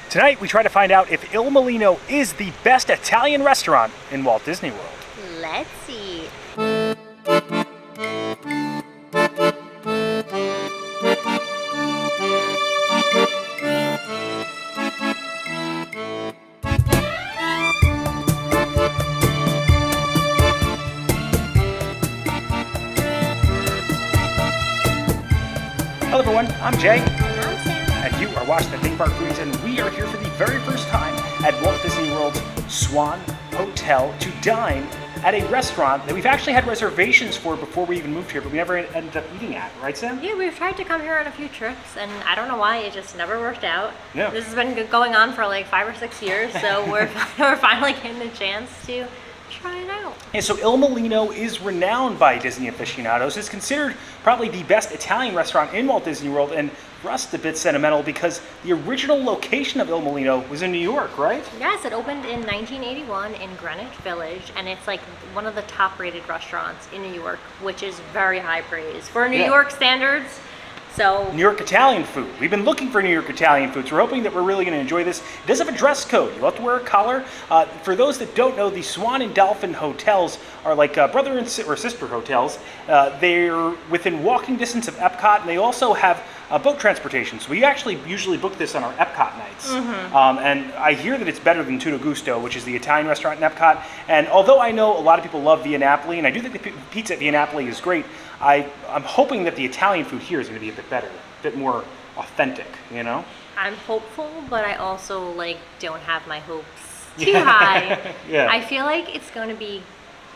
Tonight, we try to find out if Il Mulino is the best Italian restaurant in Walt Disney World. Let's see. Hello everyone, I'm Jay. I'm Sam. And you are watching the Theme Park Foodies, and we are here for the very first time at Walt Disney World's Swan Hotel to dine at a restaurant that we've actually had reservations for before we even moved here, but we never ended up eating at, right Sam? Yeah, we've tried to come here on a few trips, and I don't know why, it just never worked out. Yeah. This has been going on for like 5 or 6 years, so we're finally getting a chance to try it out. Yeah, so Il Mulino is renowned by Disney aficionados. It's considered probably the best Italian restaurant in Walt Disney World, and for us, it's a bit sentimental because the original location of Il Mulino was in New York, right? Yes, it opened in 1981 in Greenwich Village, and it's like one of the top-rated restaurants in New York, which is very high praise for New York standards. So New York Italian food. We've been looking for New York Italian food, so we're hoping that we're really going to enjoy this. It does have a dress code. You'll have to wear a collar. For those that don't know, the Swan and Dolphin hotels are like brother and or sister hotels. They're within walking distance of Epcot, and they also have boat transportation. So we actually usually book this on our Epcot nights. And I hear that it's better than Tutto Gusto, which is the Italian restaurant in Epcot. And although I know a lot of people love Via Napoli, and I do think the pizza at Via Napoli is great, I'm hoping that the Italian food here is going to be a bit better, a bit more authentic, you know? I'm hopeful, but I also don't have my hopes too high. Yeah. I feel like it's going to be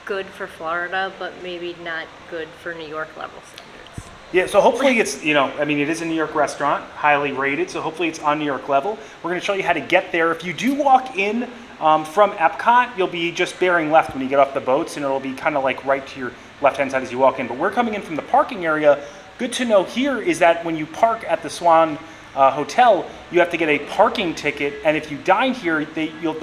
good for Florida, but maybe not good for New York level standards. Yeah, so hopefully it's, it is a New York restaurant, highly rated, so hopefully it's on New York level. We're going to show you how to get there. If you do walk in from Epcot, you'll be just bearing left when you get off the boats, and it'll be kind of like right to your left-hand side as you walk in. But we're coming in from the parking area. Good to know here is that when you park at the Swan Hotel, you have to get a parking ticket, and if you dine here, you'll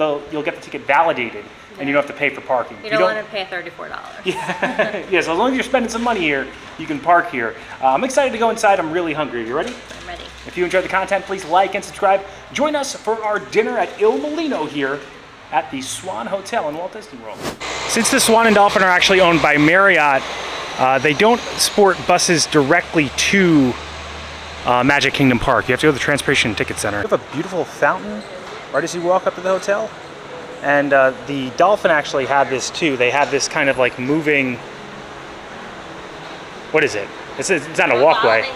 get the ticket validated, and you don't have to pay for parking. You don't want to pay $34. Yeah, yeah, so as long as you're spending some money here, you can park here. I'm excited to go inside. I'm really hungry. Are you ready? I'm ready. If you enjoyed the content, please like and subscribe. Join us for our dinner at Il Mulino here at the Swan Hotel in Walt Disney World. Since the Swan and Dolphin are actually owned by Marriott, they don't sport buses directly to Magic Kingdom Park. You have to go to the Transportation Ticket Center. We have a beautiful fountain right as you walk up to the hotel. And the Dolphin actually had this too. They had this kind of like moving, what is it? It's not a walkway.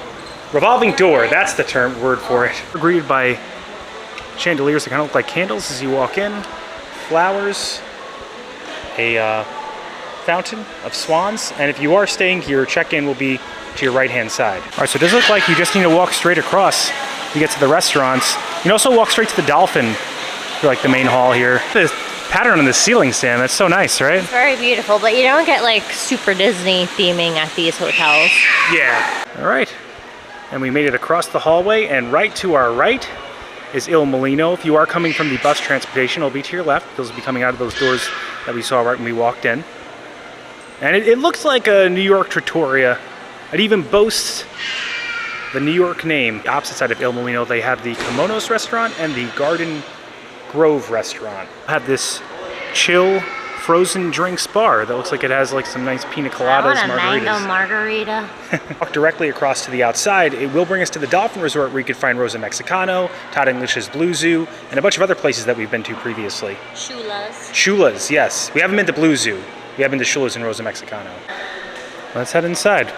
Revolving door, that's the word for it. We're greeted by chandeliers that kind of look like candles as you walk in. Flowers, a fountain of swans, and if you are staying here, check-in will be to your right-hand side. All right, so it does look like you just need to walk straight across to get to the restaurants. You can also walk straight to the Dolphin for like the main hall here. The pattern on the ceiling, Sam, that's so nice, right? It's very beautiful, but you don't get like super Disney theming at these hotels. Yeah. All right, and we made it across the hallway, and right to our right is Il Mulino. If you are coming from the bus transportation, it'll be to your left. Those will be coming out of those doors that we saw right when we walked in. And it looks like a New York Trattoria. It even boasts the New York name. The opposite side of Il Mulino, they have the Kimonos restaurant and the Garden Grove restaurant. Have this chill frozen drinks bar that looks like it has like some nice pina coladas, I want a margaritas. mango margarita. Walk directly across to the outside. It will bring us to the Dolphin Resort, where you could find Rosa Mexicano, Todd English's Blue Zoo, and a bunch of other places that we've been to previously. Shula's. Shula's, yes. We haven't been to Blue Zoo. We have been to Shula's and Rosa Mexicano. Let's head inside.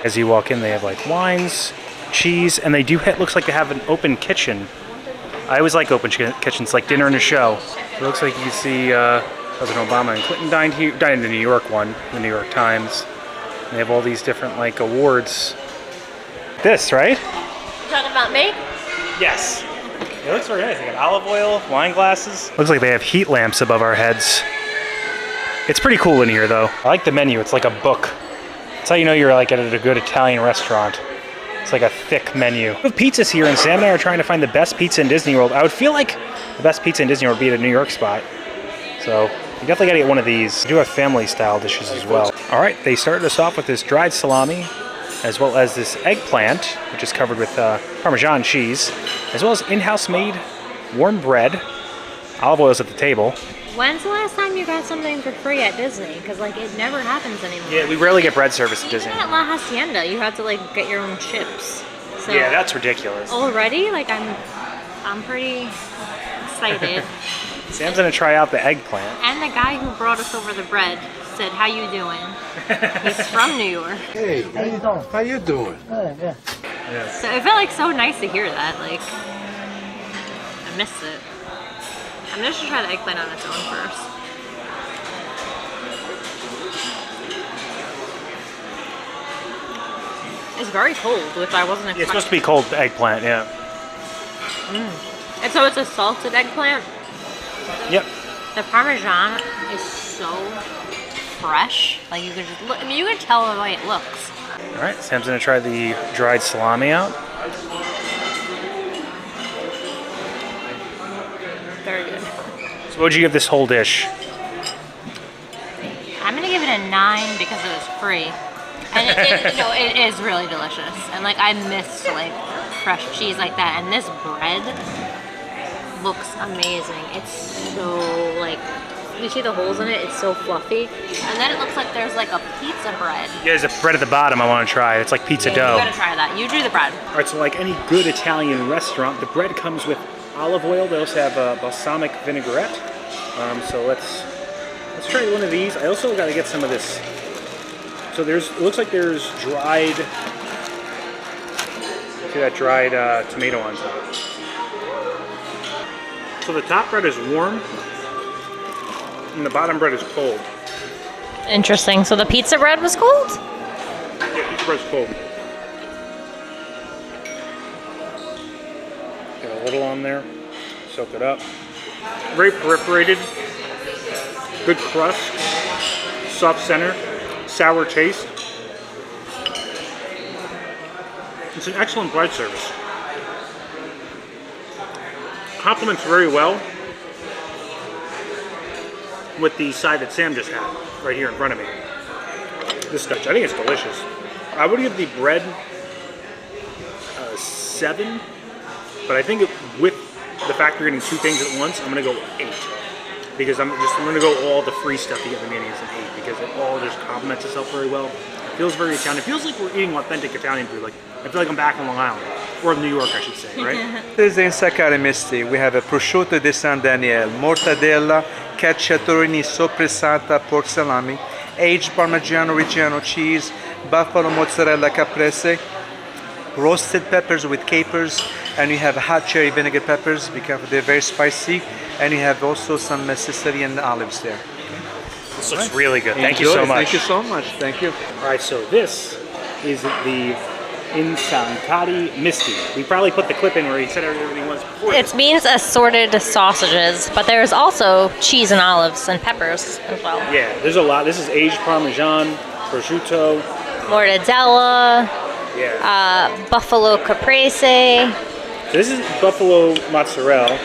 As you walk in, they have like wines, cheese, and they do looks like they have an open kitchen. I always like open kitchens, like dinner and a show. It looks like you can see President Obama and Clinton dined in the New York one, the New York Times. They have all these different like awards. This, right? You talking about me? Yes. It looks very nice. They got olive oil, wine glasses. Looks like they have heat lamps above our heads. It's pretty cool in here though. I like the menu. It's like a book. That's how you know you're like at a good Italian restaurant. It's like a thick menu. We have pizzas here, and Sam and I are trying to find the best pizza in Disney World. I would feel like the best pizza in Disney World would be at a New York spot. So you definitely gotta get one of these. We do have family style dishes as well. All right, they started us off with this dried salami, as well as this eggplant, which is covered with Parmesan cheese, as well as in-house made warm bread. Olive oil's at the table. When's the last time you got something for free at Disney? Because like it never happens anymore. Yeah, we rarely get bread service at Disney. Even at La Hacienda, you have to like get your own chips. So Yeah, that's ridiculous. already, like I'm pretty excited. Sam's gonna try out the eggplant. And the guy who brought us over the bread said, "How you doing?" He's from New York. Hey, how you doing? How you doing? So it felt like so nice to hear that. Like I missed it. I'm just gonna try the eggplant on its own first. It's very cold, which I wasn't expecting. It's supposed to be cold eggplant, yeah. And so it's a salted eggplant. Yep. The Parmesan is so fresh. Like you could just look. I mean, you can tell the way it looks. All right, Sam's gonna try the dried salami out. Very good. So what'd you give this whole dish? I'm gonna give it a 9 because it was free, and it is really delicious. And like I miss like fresh cheese like that, and this bread looks amazing. It's so like you see the holes in it. It's so fluffy, and then it looks like there's like a pizza bread. Yeah, there's a bread at the bottom I want to try. It's like pizza You dough. gotta try that. You do the bread. All right, so like any good Italian restaurant, the bread comes with olive oil. They also have balsamic vinaigrette. So let's try one of these. I also got to get some of this. So it looks like there's dried. See that dried tomato on top. So the top bread is warm, and the bottom bread is cold. Interesting. So the pizza bread was cold? Yeah, pizza bread's cold. Got a little on there. Soak it up. Very perforated. Good crust. Soft center. Sour taste. It's an excellent bread service. Complements very well with the side that Sam just had right here in front of me. This stuff, I think it's delicious. I would give the bread 7, but I think with the fact you're getting 2 things at once, I'm gonna go 8 because I'm gonna go all the free stuff to get the mayonnaise and 8 because it all just complements itself very well. It feels very Italian. It feels like we're eating authentic Italian food. Like I feel like I'm back in Long Island or New York, I should say, right? This is the Insacati Misti. We have a prosciutto di San Daniele, mortadella, cacciatorini soppressata, pork salami, aged Parmigiano Reggiano cheese, buffalo mozzarella caprese, roasted peppers with capers, and you have hot cherry vinegar peppers because they're very spicy, and you have also some Sicilian olives there. This looks really good. Thank you Enjoy. so much. Thank you so much. Thank you. All right, so this is the Insacati Misti. We probably put the clip in where he said everything was before. It means assorted sausages, but there's also cheese and olives and peppers as well. Yeah, there's a lot. This is aged Parmesan, prosciutto. Mortadella, Yeah. buffalo caprese. So this is buffalo mozzarella,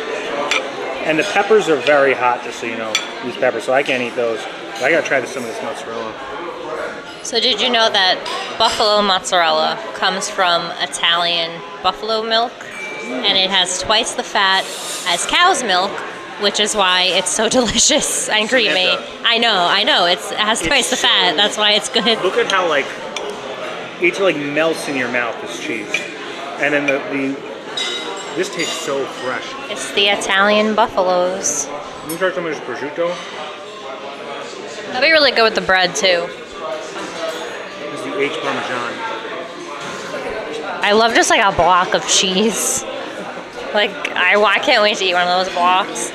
and the peppers are very hot, just so you know, these peppers, so I can't eat those. But I gotta try some of this mozzarella. So did you know that buffalo mozzarella comes from Italian buffalo milk, and it has twice the fat as cow's milk, which is why it's so delicious and creamy. I know, it has twice the fat. That's why it's good. Look at how like each like melts in your mouth, this cheese, and then this tastes so fresh. It's the Italian buffaloes. Let me try some of this prosciutto. That'd be really good with the bread too. This is the aged Parmesan. I love just like a block of cheese. Like I can't wait to eat one of those blocks.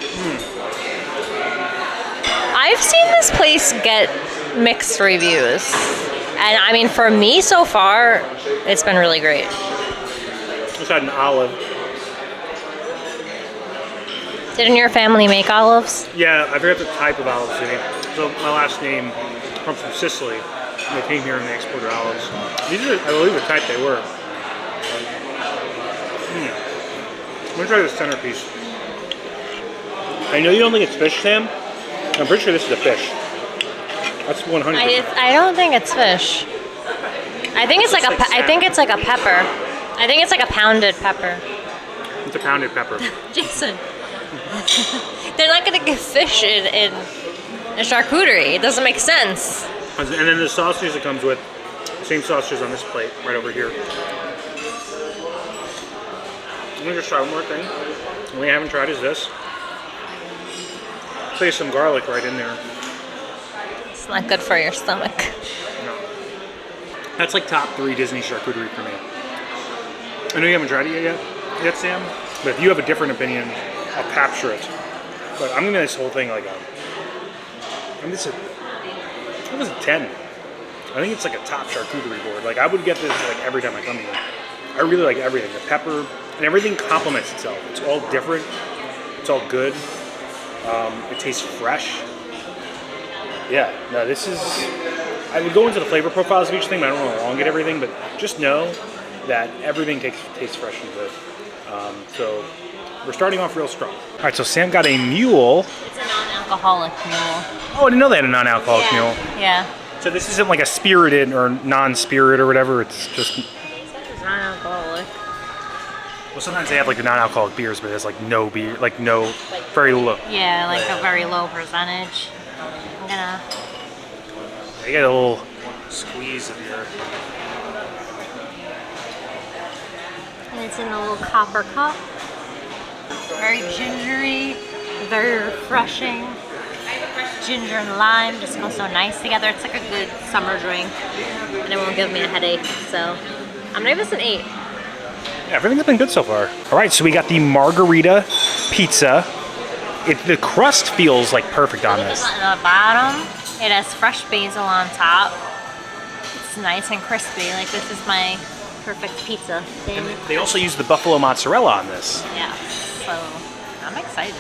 I've seen this place get mixed reviews, and I mean for me so far, it's been really great. Just had an olive. Didn't your family make olives? Yeah, I forgot the type of olives they made. So my last name comes from Sicily. And they came here and they exported olives. These are, I believe, the type they were. I'm gonna try this centerpiece. I know you don't think it's fish, Sam. I'm pretty sure this is a fish. That's 100%. I don't think it's fish. I think it's like a I think it's like a pepper. I think it's like a pounded pepper. It's a pounded pepper. Jason, They're not gonna get fish in a charcuterie. It doesn't make sense. And then the sausage it comes with, same sausages on this plate right over here. Let me just try one more thing. What we haven't tried is this. Place some garlic right in there. It's not good for your stomach. No. That's like top 3 Disney charcuterie for me. I know you haven't tried it yet, Sam, but if you have a different opinion, I'll capture it. But I'm giving this whole thing like a 10. I think it's like a top charcuterie board. Like I would get this like every time I come here. I really like everything. The pepper and everything complements itself. It's all different. It's all good. It tastes fresh. Yeah, no, this is... I would go into the flavor profiles of each thing, but I don't want to elongate everything, but just know that everything tastes fresh and good. So we're starting off real strong. All right, so Sam got a mule. It's a non-alcoholic mule. Oh, I didn't know they had a non-alcoholic mule. Yeah. So this isn't like a spirited or non-spirit or whatever, it's just... It's non-alcoholic. Well, sometimes they have like the non-alcoholic beers, but there's like no beer, like no, very low. Yeah, like a very low percentage. I'm gonna... You get a little squeeze of your... And it's in a little copper cup. Very gingery, very refreshing. Ginger and lime just go so nice together. It's like a good summer drink, and it won't give me a headache. So I'm gonna give this an 8. Yeah, everything's been good so far. All right, so we got the Margherita Pizza. The crust feels like perfect on this. On the bottom, it has fresh basil on top. It's nice and crispy. Like this is my perfect pizza. And they also use the buffalo mozzarella on this. Yeah, so I'm excited.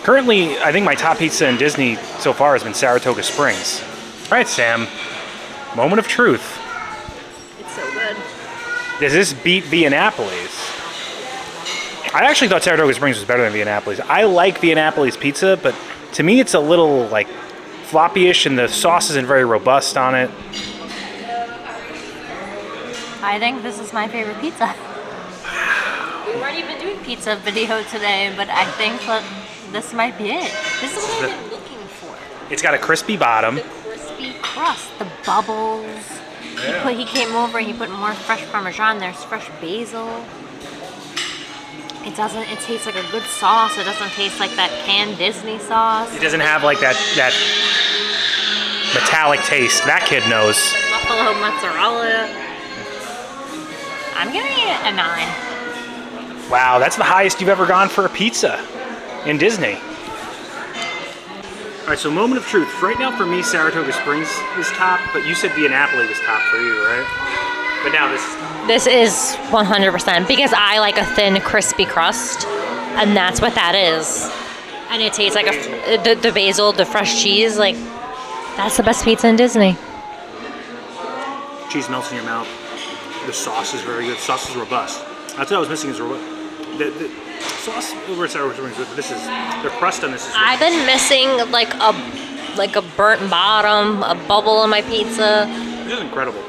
Currently, I think my top pizza in Disney so far has been Saratoga Springs. All right, Sam, moment of truth. It's so good. Does this beat Viennappoli's? I actually thought Saratoga Springs was better than Viennappoli's. I like Viennappoli's pizza, but to me it's a little like floppy-ish and the sauce isn't very robust on it. I think this is my favorite pizza. We weren't even doing pizza video today, but I think that this might be it. This is what I've been looking for. It's got a crispy bottom. The crispy crust, the bubbles. Yeah. He came over and he put more fresh Parmesan. There's fresh basil. It tastes like a good sauce. It doesn't taste like that canned Disney sauce. It doesn't have like that metallic taste. That kid knows. Buffalo mozzarella. I'm giving it a 9. Wow, that's the highest you've ever gone for a pizza in Disney. All right, so moment of truth. Right now for me, Saratoga Springs is top, but you said Viennapoli was top for you, right? But now This is 100% because I like a thin, crispy crust, and that's what that is. And it tastes like the basil, the fresh cheese, like that's the best pizza in Disney. Cheese melts in your mouth. The sauce is very good. The sauce is robust. That's what I was missing is the sauce over at Saratoga Springs. This is the crust on this is. I've been missing like a burnt bottom, a bubble in my pizza. This is incredible.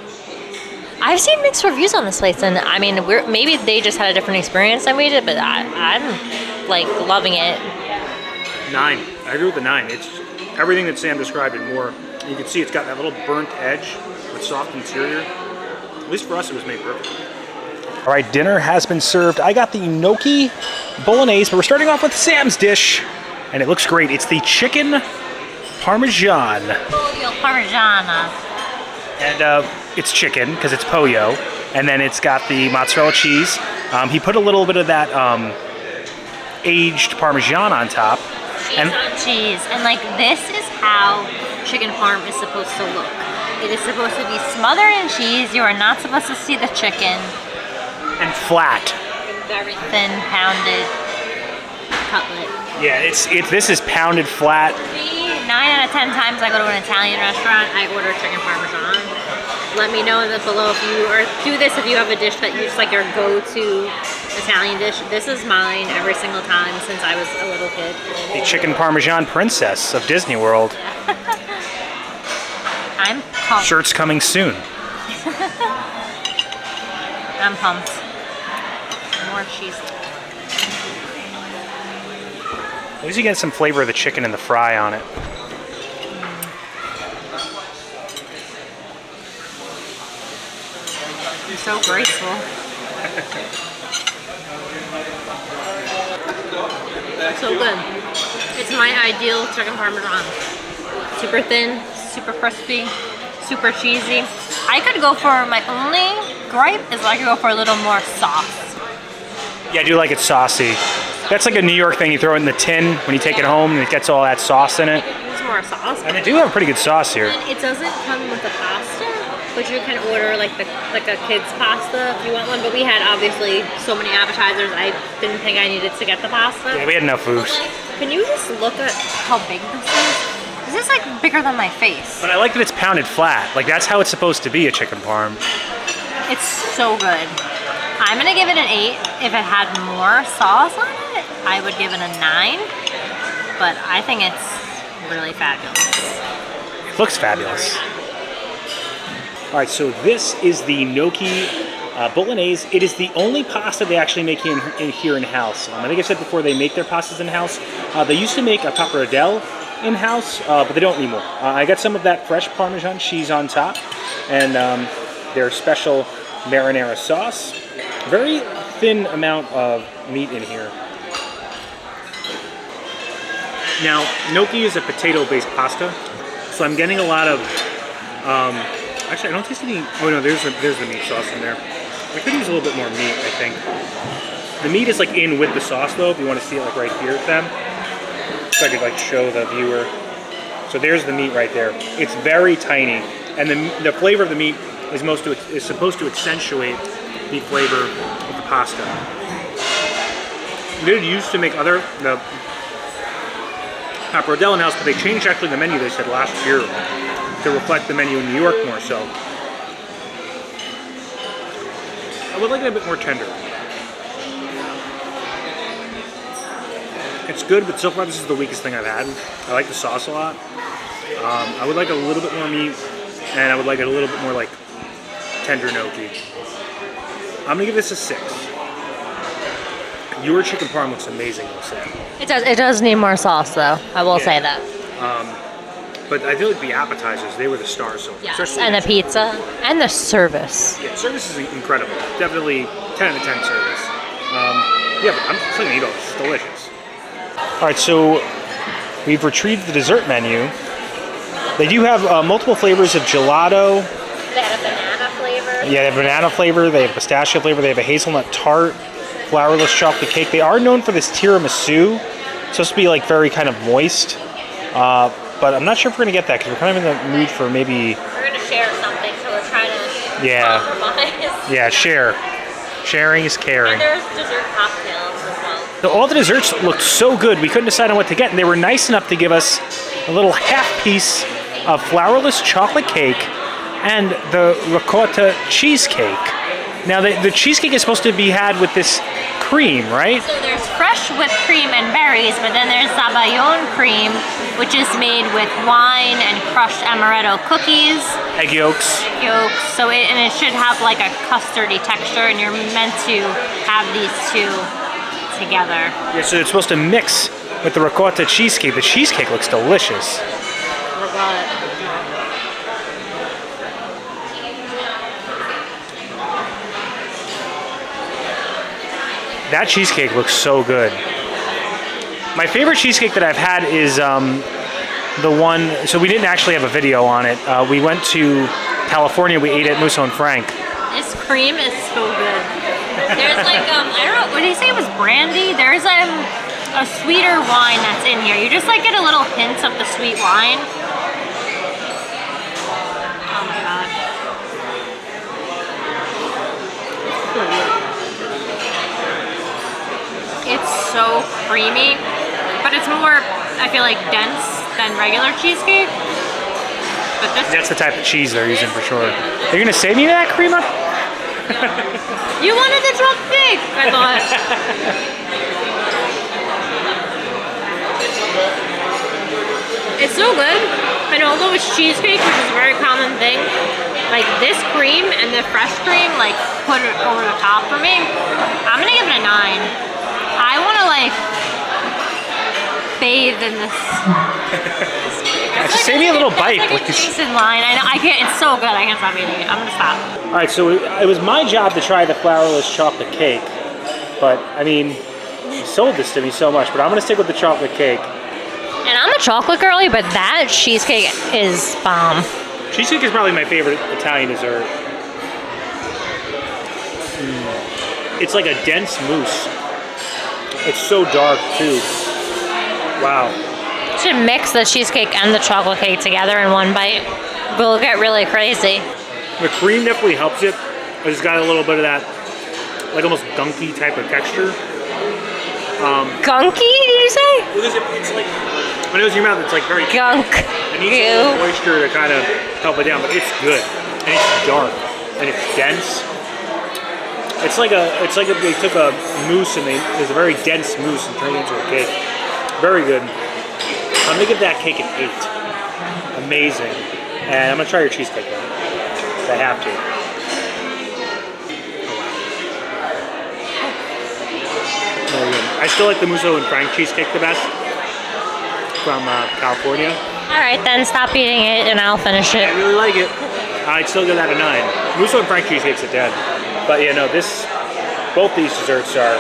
I've seen mixed reviews on this place, and I mean, maybe they just had a different experience than we did, but I'm like loving it. 9. I agree with the 9. It's everything that Sam described and more. You can see it's got that little burnt edge with soft interior. At least for us, it was made perfect. All right, dinner has been served. I got the Gnocchi Bolognese, but we're starting off with Sam's dish, and it looks great. It's the chicken Parmesan. Pollo Parmigiana. And it's chicken, because it's pollo. And then it's got the mozzarella cheese. He put a little bit of that aged Parmesan on top. Cheese on cheese. And like this is how chicken parm is supposed to look. It is supposed to be smothered in cheese. You are not supposed to see the chicken. And flat. Very thin, pounded cutlet. Yeah, this is pounded flat. 9 out of 10 times I go to an Italian restaurant, I order chicken Parmesan. Let me know in the below if you, or do this if you have a dish that you just like your go-to Italian dish. This is mine every single time since I was a little kid. The chicken Parmesan princess of Disney World. I'm pumped. Shirt's coming soon. I'm pumped. More cheese. At least you get some flavor of the chicken and the fry on it. You're so graceful. So good. It's my ideal chicken parmesan. Super thin, super crispy, super cheesy. I could go for, my only gripe is I could go for a little more sauce. Yeah, I do like it saucy. That's like a New York thing. You throw it in the tin when you take it home and it gets all that sauce in it. Use more sauce. And they do have a pretty good sauce here. And it doesn't come with the pasta, but you can order like a kid's pasta if you want one. But we had obviously so many appetizers, I didn't think I needed to get the pasta. Yeah, we had enough food. Can you just look at how big this is? This is like bigger than my face. But I like that it's pounded flat. Like that's how it's supposed to be, a chicken parm. It's so good. I'm gonna give it an 8. If it had more sauce on it, I would give it a 9. But I think it's really fabulous. It looks fabulous. All right, so this is the Gnocchi Bolognese. It is the only pasta they actually make here in-house. I think I said before they make their pastas in-house. They used to make a pappardelle in-house, but they don't anymore. I got some of that fresh Parmesan cheese on top and their special marinara sauce. Very thin amount of meat in here. Now, gnocchi is a potato-based pasta, so I'm getting a lot of, actually I don't taste any, oh no, there's the meat sauce in there. I could use a little bit more meat, I think. The meat is like in with the sauce though, if you want to see it like right here with them. So I could like show the viewer. So there's the meat right there. It's very tiny, and the flavor of the meat is supposed to accentuate the flavor of the pasta. They used to make the pappardelle in-house, but they changed actually the menu, they said, last year to reflect the menu in New York more so. I would like it a bit more tender. It's good, but so far this is the weakest thing I've had. I like the sauce a lot. I would like a little bit more meat, and I would like it a little bit more like tender gnocchi. I'm gonna give this a 6. Your chicken parm looks amazing, I'll say. It does need more sauce though, I will say that. But I feel like the appetizers, they were the stars so far. Yes, and the pizza, and the service. Yeah, service is incredible. Definitely 10 out of 10 service. Yeah, but I'm still gonna eat all this. It's delicious. All right, so we've retrieved the dessert menu. They do have multiple flavors of gelato. They have a banana flavor. Yeah, they have banana flavor, they have pistachio flavor, they have a hazelnut tart, flourless chocolate cake. They are known for this tiramisu. It's supposed to be like very kind of moist. But I'm not sure if we're gonna get that because we're kind of in the mood for maybe... We're gonna share something, so we're trying to compromise. Yeah, share. Sharing is caring. And there's dessert cocktails as well. So all the desserts looked so good, we couldn't decide on what to get, and they were nice enough to give us a little half piece of flourless chocolate cake and the ricotta cheesecake. Now the cheesecake is supposed to be had with this cream, right? So there's fresh whipped cream and berries, but then there's Sabayon cream, which is made with wine and crushed amaretto cookies. Egg yolks. So it should have like a custardy texture, and you're meant to have these two together. Yeah, so it's supposed to mix with the ricotta cheesecake. The cheesecake looks delicious. That cheesecake looks so good. My favorite cheesecake that I've had is the one, so we didn't actually have a video on it. We went to California, we ate at Musso and Frank. This cream is so good. There's like, I don't know, what did he say it was brandy? There's a sweeter wine that's in here. You just like get a little hint of the sweet wine. Oh my god. It's so creamy, but it's more, I feel like, dense than regular cheesecake. But that's the type of cheese they're using for sure. Are you gonna save me that, Karima? You wanted the drumstick, I thought. It's so good, and although it's cheesecake, which is a very common thing, like this cream and the fresh cream, like put it over the top for me. I'm gonna give it a 9. I want to like than this. Just save me a little bite, Like please. a in line. I know. I can't. It's so good. I can't stop eating it. I'm gonna stop. All right, so it was my job to try the flourless chocolate cake, but I mean, you sold this to me so much, but I'm gonna stick with the chocolate cake. And I'm a chocolate girly, but that cheesecake is bomb. Cheesecake is probably my favorite Italian dessert. It's like a dense mousse. It's so dark too. Wow. You should mix the cheesecake and the chocolate cake together in one bite. We'll get really crazy. The cream definitely helps it. It's got a little bit of that, like almost gunky type of texture. Gunky, did you say? Because it's like, when it was in your mouth, it's like very Gunk. It needs a little moisture to kind of help it down, but it's good. And it's dark. And it's dense. It's like if they took a mousse and it's a very dense mousse and turned it into a cake. Very good. I'm gonna give that cake an 8. Amazing. And I'm gonna try your cheesecake though. I have to. Very good. I still like the Musso and Frank cheesecake the best from California. All right, then stop eating it and I'll finish it. I really like it. I'd still give that a 9. Musso and Frank cheesecake's a 10. But yeah, no, both these desserts are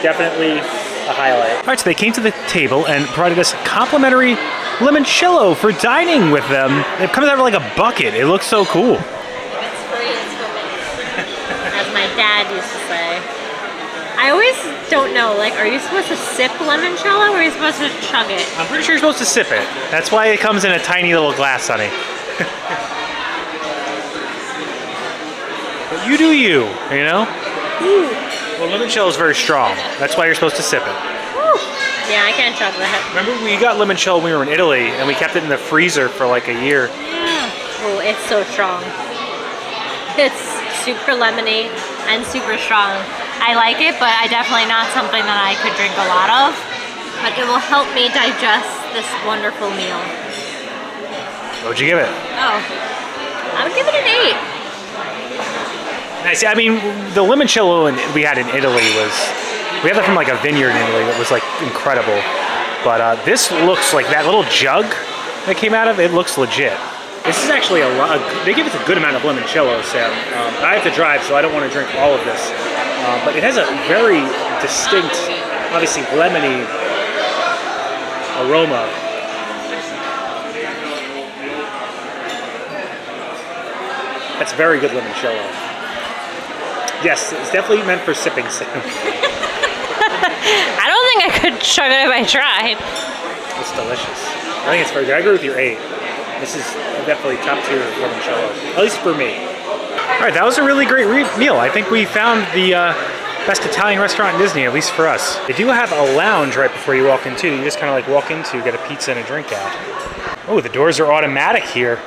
definitely a highlight. All right, so they came to the table and provided us complimentary limoncello for dining with them. It comes out of like a bucket. It looks so cool. It's free, it's for me. As my dad used to say. I always don't know, like, are you supposed to sip limoncello or are you supposed to chug it? I'm pretty sure you're supposed to sip it. That's why it comes in a tiny little glass, honey. But you do you, you know? Ooh. Well, limoncello is very strong. That's why you're supposed to sip it. Woo. Yeah, I can't chug that. Remember we got limoncello when we were in Italy and we kept it in the freezer for like a year. Yeah. Oh, it's so strong. It's super lemony and super strong. I like it, but I definitely not something that I could drink a lot of. But it will help me digest this wonderful meal. What'd you give it? Oh, I would give it an 8. Nice. I mean, the limoncello we had in Italy we had that from like a vineyard in Italy that was like incredible. But this looks like that little jug that came out of it looks legit. This is actually a lot. They give us a good amount of limoncello, Sam. I have to drive, so I don't want to drink all of this. But it has a very distinct, obviously lemony aroma. That's very good limoncello. Yes, it's definitely meant for sipping, Sam. I don't think I could chug it if I tried. It's delicious. I think it's very good. I agree with your 8. This is definitely top tier limoncello, at least for me. All right, that was a really great meal. I think we found the best Italian restaurant in Disney, at least for us. They do have a lounge right before you walk in too. You just kind of like walk into, get a pizza and a drink out. Oh, the doors are automatic here.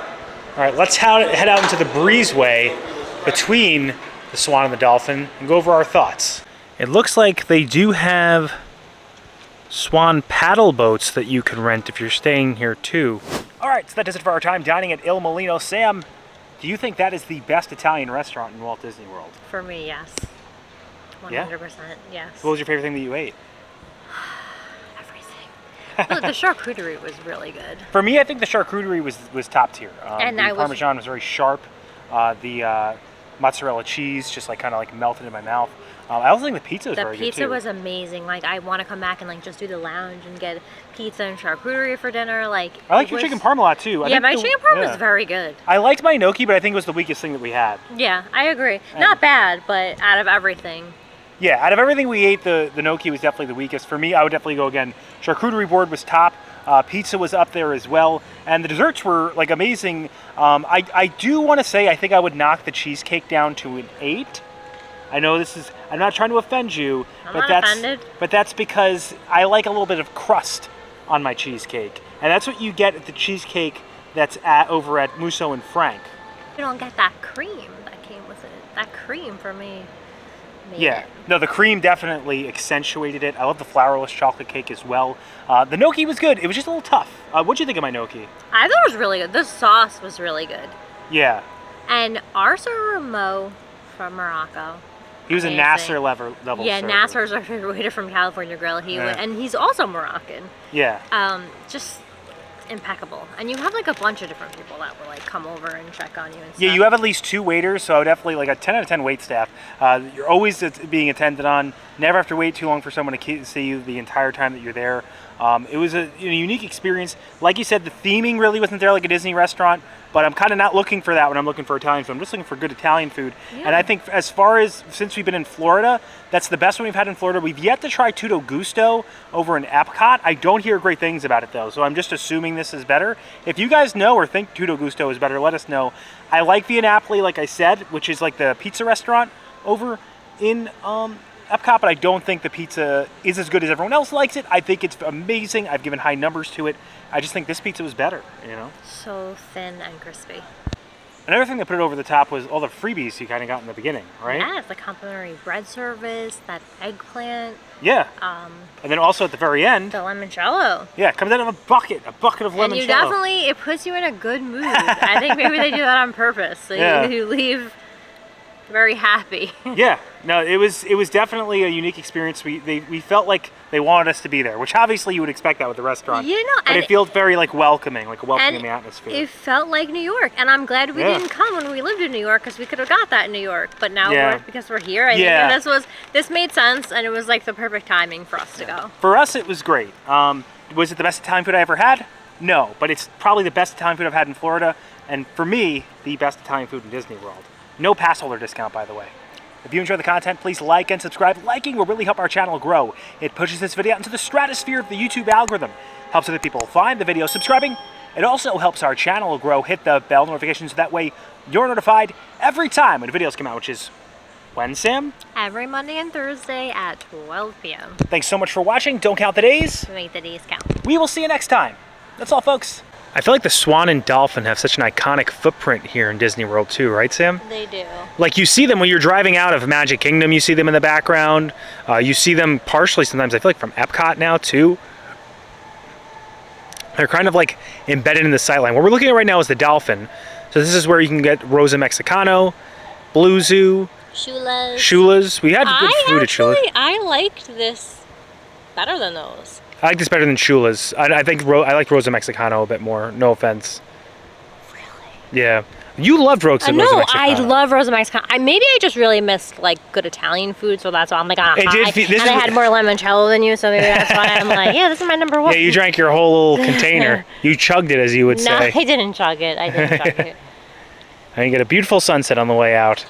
All right, let's head out into the breezeway between the Swan and the Dolphin and go over our thoughts. It looks like they do have Swan paddle boats that you can rent if you're staying here too. All right, so that does it for our time dining at Il Mulino. Sam, do you think that is the best Italian restaurant in Walt Disney World? For me, yes. 100%, yes. What was your favorite thing that you ate? Everything. The charcuterie was really good. For me, I think the charcuterie was top tier. And the Parmesan was very sharp. The mozzarella cheese just like kind of like melted in my mouth. I also think the pizza was very good too. The pizza was amazing. Like, I want to come back and like just do the lounge and get pizza and charcuterie for dinner. Like, I like your chicken parm a lot too. Yeah, my chicken parm was very good. I liked my gnocchi, but I think it was the weakest thing that we had. Yeah, I agree. Not bad, but out of everything. Yeah, out of everything we ate, the gnocchi was definitely the weakest. For me, I would definitely go again. Charcuterie board was top. Pizza was up there as well. And the desserts were like amazing. I do want to say I think I would knock the cheesecake down to an 8. I know I'm not trying to offend you, I'm not offended. But that's because I like a little bit of crust on my cheesecake. And that's what you get at the cheesecake that's over at Musso and Frank. You don't get that cream that came with it. That cream for me. Yeah, no, the cream definitely accentuated it. I love the flourless chocolate cake as well. The gnocchi was good. It was just a little tough. What'd you think of my gnocchi? I thought it was really good. The sauce was really good. Yeah. And our server Mo from Morocco. He was amazing. a Nasser level Yeah, server. Nasser's our waiter from California Grill. And he's also Moroccan. Yeah. Just impeccable. And you have like a bunch of different people that will like come over and check on you and stuff. Yeah, you have at least 2 waiters, so definitely like a 10 out of 10 wait staff. You're always being attended on. Never have to wait too long for someone to see you the entire time that you're there. It was a unique experience. Like you said, the theming really wasn't there like a Disney restaurant, but I'm kind of not looking for that when I'm looking for Italian food. I'm just looking for good Italian food. Yeah. And I think as far as since we've been in Florida, that's the best one we've had in Florida. We've yet to try Tutto Gusto over in Epcot. I don't hear great things about it though, so I'm just assuming this is better. If you guys know or think Tutto Gusto is better, let us know. I like Via Napoli, like I said, which is like the pizza restaurant over in Epcot, but I don't think the pizza is as good as everyone else likes it. I think it's amazing. I've given high numbers to it. I just think this pizza was better, you know? So thin and crispy. Another thing that put it over the top was all the freebies you kind of got in the beginning, right? Yeah, it's the complimentary bread service, that eggplant, Yeah. And then also at the very end, the limoncello. yeah, it comes out of a bucket of limoncello. And you definitely, it puts you in a good mood. I think maybe they do that on purpose. So Yeah. you leave very happy. Yeah, no, it was definitely a unique experience. We felt like they wanted us to be there, which obviously you would expect that with the restaurant. You know, but and it felt very like welcoming, like a welcoming and atmosphere. it felt like New York, and I'm glad we Yeah. didn't come when we lived in New York because we could have got that in New York. But now Yeah. because we're here, I Yeah. think this made sense, and it was like the perfect timing for us to go. For us, it was great. Was it the best Italian food I ever had? No, but it's probably the best Italian food I've had in Florida, and for me, the best Italian food in Disney World. No pass holder discount, by the way. If you enjoy the content, please like and subscribe. Liking will really help our channel grow. It pushes this video out into the stratosphere of the YouTube algorithm. Helps other people find the video. Subscribing, it also helps our channel grow. Hit the bell notification so that way you're notified every time when videos come out, which is when, Sam? Every Monday and Thursday at 12 p.m. Thanks so much for watching. Don't count the days. to make the days count. We will see you next time. That's all, folks. I feel like the Swan and Dolphin have such an iconic footprint here in Disney World too, right, Sam? They do. Like you see them when you're driving out of Magic Kingdom, you see them in the background. You see them partially sometimes, I feel like from Epcot now too. They're kind of like embedded in the sightline. What we're looking at right now is the Dolphin. So this is where you can get Rosa Mexicano, Blue Zoo, Shula's. Shula's. We had good food at Shula's. I liked this better than those. I like this better than Shula's. I think I like Rosa Mexicano a bit more. No offense. Really? Yeah. You loved Rosa Mexicano. No, I love Rosa Mexicano. Maybe I just really missed like good Italian food, so that's why I'm like on a high. And I had more limoncello than you, so maybe that's why I'm like, yeah, this is my number one. Yeah, you drank your whole little container. You chugged it, as you would No, say. I didn't chug it. I didn't chug it. And you get a beautiful sunset on the way out.